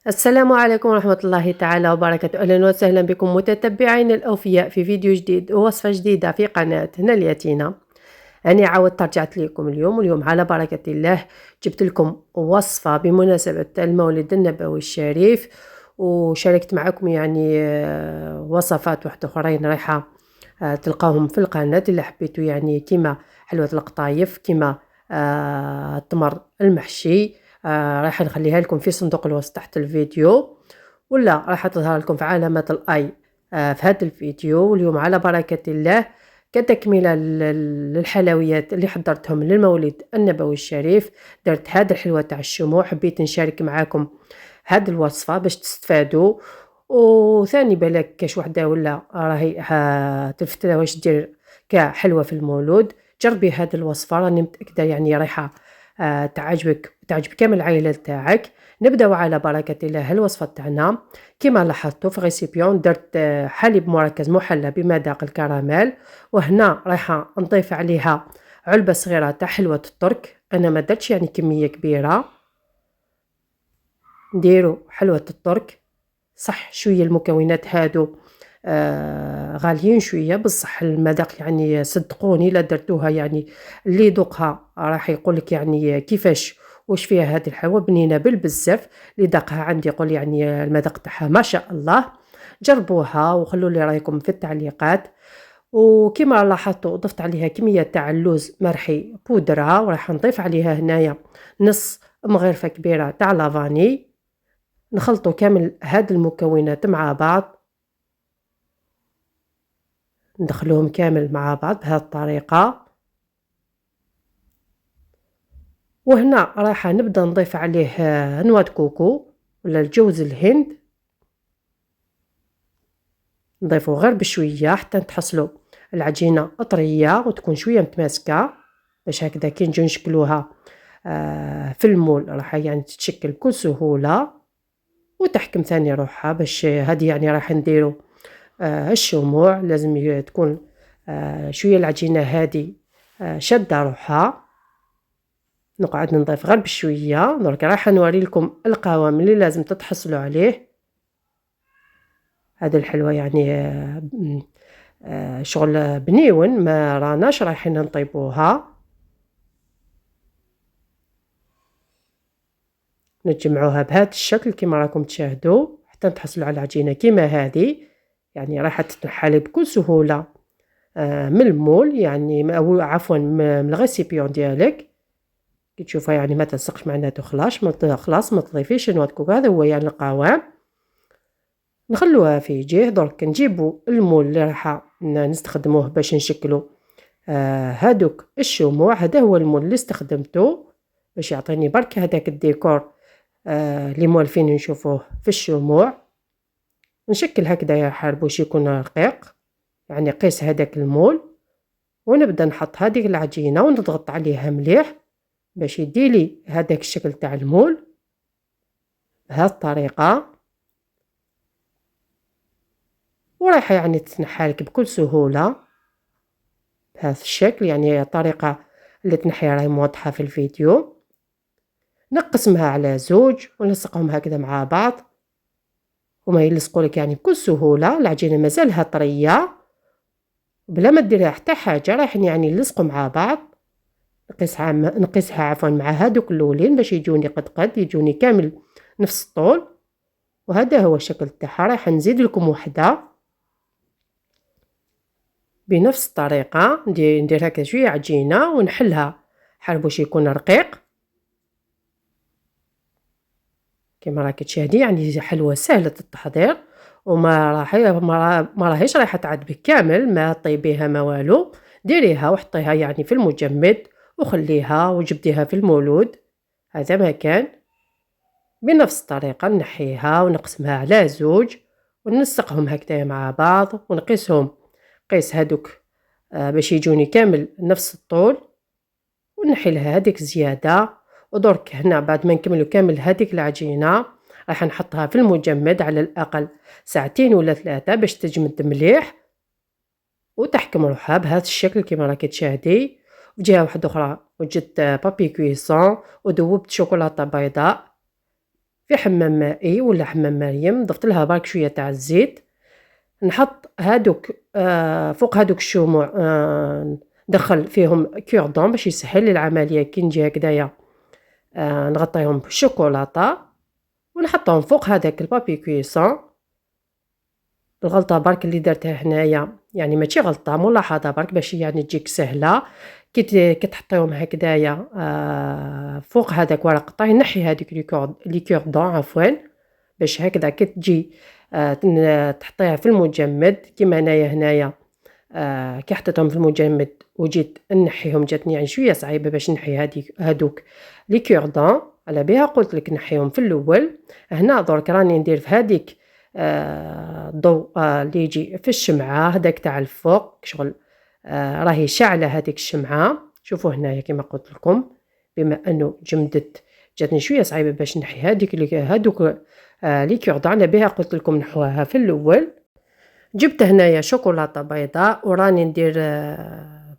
السلام عليكم ورحمة الله تعالى وبركاته. أهلا وسهلا بكم متتبعين الأوفياء في فيديو جديد ووصفة جديدة في قناتنا اليتيمة. أنا عاودت رجعت لكم اليوم على بركة الله جبت لكم وصفة بمناسبة المولد النبوي الشريف، وشاركت معكم وصفات واحدة أخرين رايحة تلقاهم في القناة اللي حبيتوا، كيما حلوة القطايف، كيما التمر المحشي. راح نخليها لكم في صندوق الوصف تحت الفيديو، ولا راح تظهر لكم في علامة الاي في هذا الفيديو. واليوم على بركة الله كتكملة للحلويات اللي حضرتهم للمولد النبوي الشريف، درت هذا الحلوة تاع الشموع. حبيت نشارك معاكم هذه الوصفة باش تستفادوا، وثاني بالك كاش وحده ولا راهي تلفت لها واش دير كحلوة في المولود. جربي هذه الوصفة، راني متأكدة رايحة تعجب كامل العائلة تاعك. نبداو على بركة الله. الوصفة تاعنا كما لاحظتوا في غيسيبيون درت حليب مركز محلى بمذاق الكراميل، وهنا رايحة نضيف عليها علبة صغيرة تاع حلوة الترك. انا ما درتش كمية كبيرة. نديرو حلوة الترك، صح شوية المكونات هادو غاليين شوية، بصح المذاق صدقوني لا درتوها اللي يذوقها راح يقولك كيفاش واش فيها هذه الحلوى بنينة بالبزاف. اللي ذاقها عندي يقول المذاق تاعها ما شاء الله. جربوها وخلوا لي رايكم في التعليقات. وكما لاحظتوا ضفت عليها كمية تاع اللوز مرحي بودرة، وراح نضيف عليها هنايا نص مغرفة كبيرة تاع لافاني. نخلطوا كامل هاد المكونات مع بعض، ندخلوهم كامل مع بعض بهذه الطريقة. وهنا راح نبدأ نضيف عليه نواه كوكو ولا الجوز الهند. نضيفه غير بشوية حتى تحصلوا العجينة طرية وتكون شوية متماسكة، باش هكذا كي نجو نشكلوها في المول راح تتشكل بكل سهولة وتحكم ثاني روحها. باش هذه راح نديرو الشموع، لازم تكون شوية العجينة هذه شادة روحها. نقعد نضيف غير بشوية. درك راح نوري لكم القوام اللي لازم تتحصلوا عليه. هذه الحلوة شغل بنيون، ما راناش رايحين نطيبوها. نجمعوها بهذا الشكل كما راكم تشاهدوا حتى تحصلوا على العجينة كما هذه، راح تتنحل بكل سهولة من المول، أو عفوا من الغيسيبيون ديالك. كي تشوفها ما تلصقش معناته خلاص ما تضيفيش نواه كوكو. هذا هو القوام. نخلوها في جهه. درك نجيبوا المول اللي راح نستخدموه باش نشكلوا هادوك الشموع. هذا هو المول اللي استخدمته باش يعطيني برك هذاك الديكور اللي مولفين نشوفوه في الشموع. نشكل هكذا يا حار باش يكون رقيق، قيس هذاك المول. ونبدا نحط هذه العجينه ونضغط عليها مليح باش يديلي هذاك الشكل تاع المول بهذه الطريقه. ورايحه تتنحالك بكل سهوله بهذا الشكل. الطريقه اللي تنحيها راهي موضحه في الفيديو. نقسمها على زوج ونلصقهم هكذا مع بعض وما يلصقوا لك بكل سهوله. العجينه مازالها طريه بلا ما ديرها حتى حاجه، رايحين يلصقوا مع بعض. نقيسها عفوا مع هادوك الاولين باش يجوني قد يجوني كامل نفس الطول. وهذا هو الشكل تاعها. راح نزيد لكم وحده بنفس الطريقه. ندير هكا شويه عجينه ونحلها حال باش يكون رقيق كما راك تشاهدي. حلوه سهله التحضير وما راهيش رايحه تعذبك كامل، ما طيبيها ما والو. ديريها وحطيها في المجمد وخليها وجبديها في المولود. هذا ما كان. بنفس الطريقه نحيها ونقسمها على زوج ونلصقهم هكذا مع بعض ونقيسهم قيس هادوك باش يجوني كامل نفس الطول. ونحي لها هذيك زياده. ودرك هنا بعد ما نكملوا كامل هذيك العجينه راح نحطها في المجمد على الاقل 2 ولا 3 باش تجمد مليح وتحكم روحها بهذا الشكل كما راكي تشاهدي. وجهه واحده اخرى وجدت بابي كويسون وذوبت شوكولاته بيضاء في حمام مائي ولا حمام مريم، ضفت لها برك شويه تاع الزيت، نحط هادوك فوق هادوك الشموع ندخل فيهم كوردون باش يسهل لي العمليه كي نجي هكذايا نغطيهم بالشوكولاته ونحطهم فوق هذاك البابي كويسون. الغلطه برك اللي درتها هنايا يعني ماشي غلطه، ملاحظه برك باش يعني تجيك سهله كي تحطيهم هكذايا فوق هذاك ورق الطهي. نحي هذيك لي كوردون عفوا باش هكذا كي تجي تحطيها في المجمد كيما انايا هنايا كي حطيتهم في المجمد وجيت نحيهم جاتني يعني شويه صعيبه باش نحي هادوك لي كوردون، على بها قلت لك نحيهم في الاول. هنا درك راني ندير في هذيك الضوء اللي يجي في الشمعه هذاك تاع الفوق شغل راهي شاعله هذيك الشمعه. شوفوا هنايا كما قلت لكم بما انه جمدت جاتني شويه صعيبه باش نحي هادوك لي كوردون، على بها قلت لكم نحوها في الاول. جبت هنايا شوكولاته بيضاء وراني ندير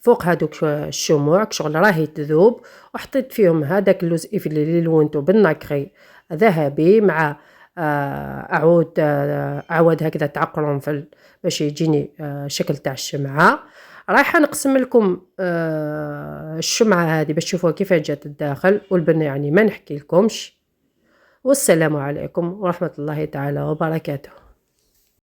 فوق هادوك الشموع شغل راهي تذوب، وحطيت فيهم هذاك اللوز افلي اللي لونته بالنكري ذهبي مع عود هكذا تاع قرنفل باش يجيني شكل تاع الشمعه. رايحه نقسم لكم الشمعه هذه باش تشوفوها كيف جات الداخل والبن، يعني ما نحكي لكمش. والسلام عليكم ورحمه الله تعالى وبركاته.